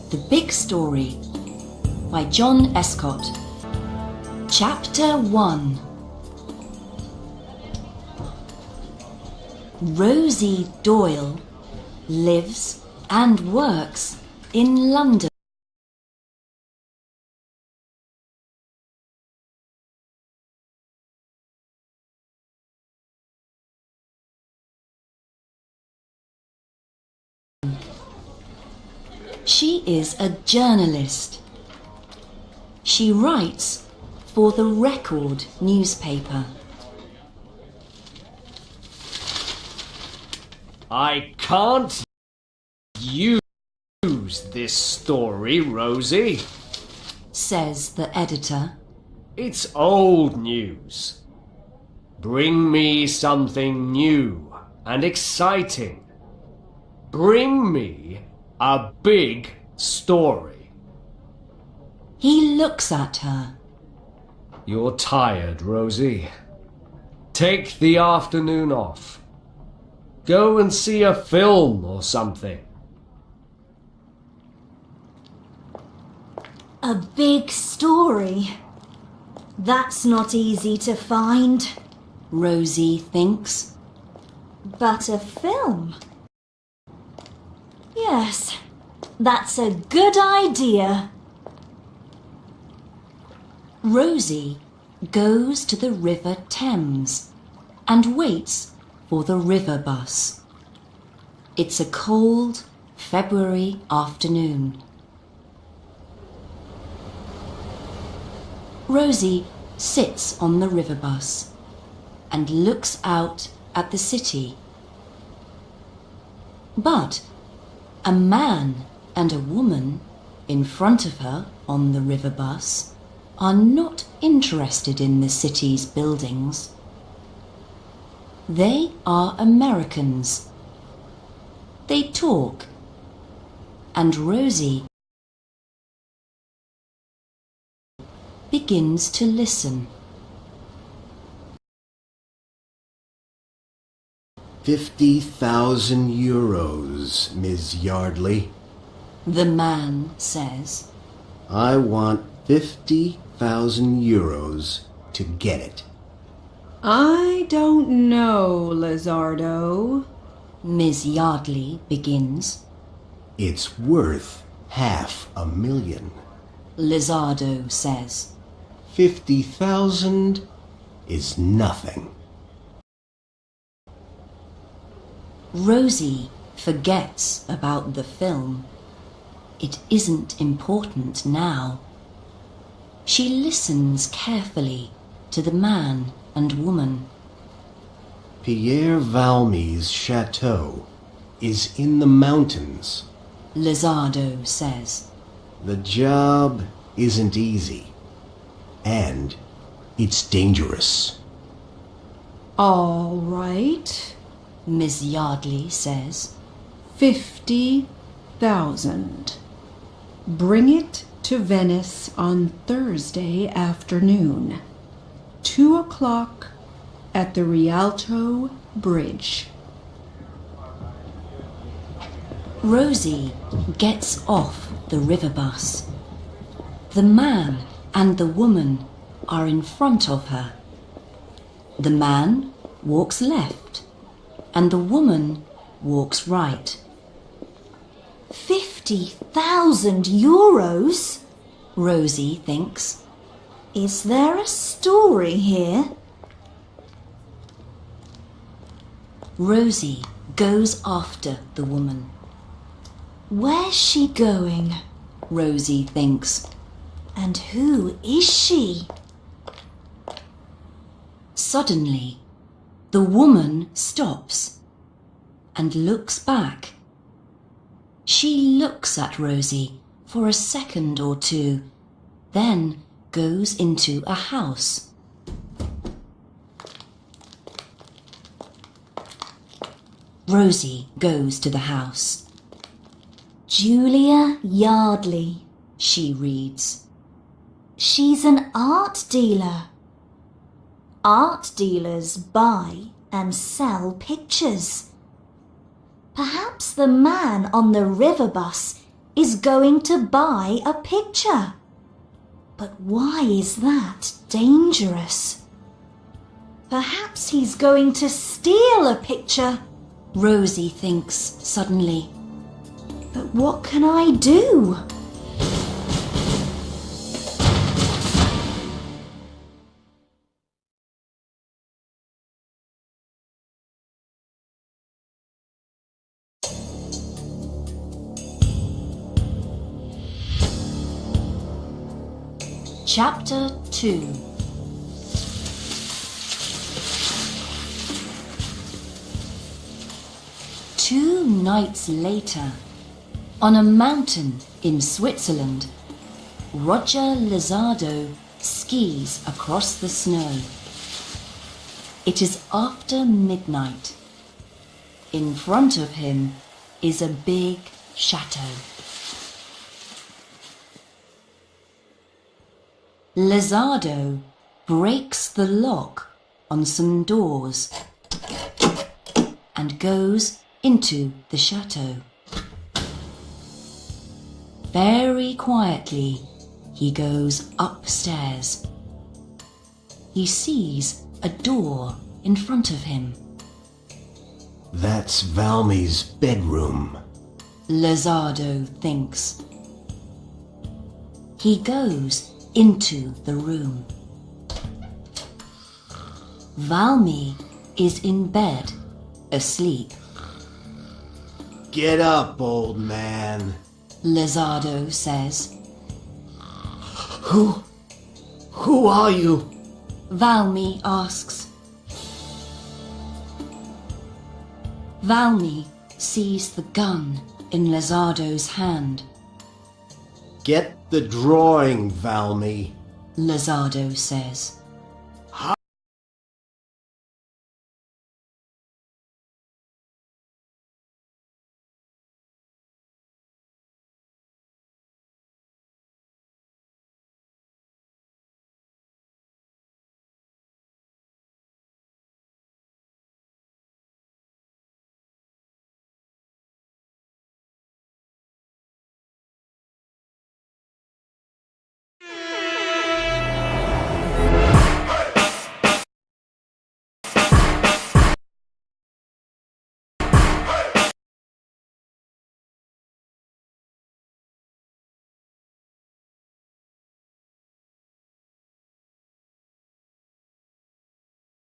The Big Story by John Escott. Chapter 1. Rosie Doyle lives and works in London. She is a journalist. She writes for the Record newspaper. I can't use this story, Rosie, says the editor. It's old news. Bring me something new and exciting. Bring me a big story. He looks at her. You're tired, Rosie. Take the afternoon off. Go and see a film or something. A big story? That's not easy to find. Rosie thinks. But a film? Yes, that's a good idea. Rosie goes to the River Thames and waits for the river bus. It's a cold February afternoon. Rosie sits on the river bus and looks out at the city. But a man and a woman in front of her on the river bus are not interested in the city's buildings. They are Americans. They talk, and Rosie begins to listen. 50,000 euros, Ms. Yardley. The man says. I want 50,000 euros to get it. I don't know, Lizardo. Ms. Yardley begins. It's worth $500,000. Lizardo says. 50,000 is nothing. Rosie forgets about the film. It isn't important now. She listens carefully to the man and woman. Pierre Valmy's chateau is in the mountains. Lizardo says. The job isn't easy, and it's dangerous. All right. Miss Yardley says. 50,000. Bring it to Venice on Thursday afternoon. 2:00 at the Rialto Bridge. Rosie gets off the river bus. The man and the woman are in front of her. The man walks left and the woman walks right. 50,000 euros? Rosie thinks. Is there a story here? Rosie goes after the woman. Where's she going? Rosie thinks. And who is she? Suddenly, the woman stops and looks back. She looks at Rosie for a second or two, then goes into a house. Rosie goes to the house. Julia Yardley, she reads. She's an art dealer. Art dealers buy and sell pictures. Perhaps the man on the river bus is going to buy a picture. But why is that dangerous? Perhaps he's going to steal a picture, Rosie thinks suddenly. but what can I do? Chapter 2. Two nights later, on a mountain in Switzerland, Roger Lizardo skis across the snow. It is after midnight. In front of him is a big chateau. Lizardo breaks the lock on some doors and goes into the chateau. Very quietly, he goes upstairs. He sees a door in front of him. That's Valmy's bedroom. Lizardo thinks. He goes into the room. Valmy is in bed, asleep. Get up, old man. Lizardo says. Who are you? Valmy asks. Valmy sees the gun in Lizardo's hand. Get the drawing, Valmy. Lizardo says.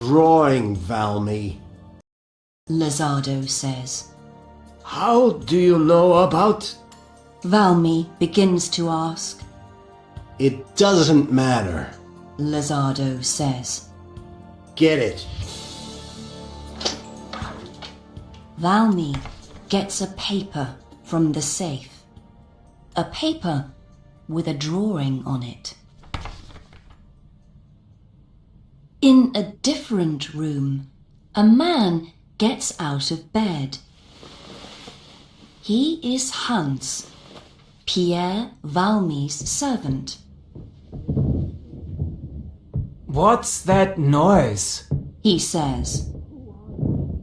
Drawing, Valmy. Lizardo says. How do you know about? Valmy begins to ask. It doesn't matter. Lizardo says. Get it. Valmy gets a paper from the safe. A paper with a drawing on it. In a different room, a man gets out of bed. He is Hans, Pierre Valmy's servant. What's that noise? He says.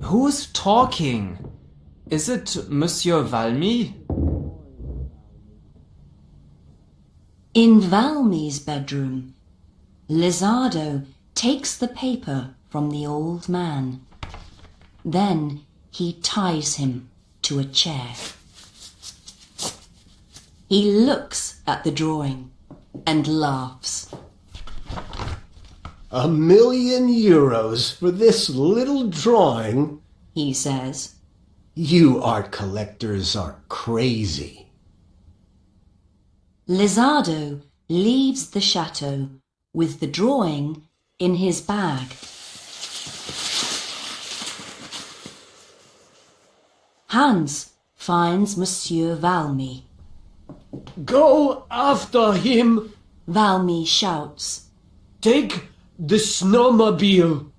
Who's talking? Is it Monsieur Valmy? In Valmy's bedroom, Lizardo takes the paper from the old man. Then he ties him to a chair. He looks at the drawing and laughs. €1,000,000 for this little drawing? He says. You art collectors are crazy. Lizardo leaves the chateau with the drawing in his bag. Hans finds Monsieur Valmy. Go after him! Valmy shouts. Take the snowmobile!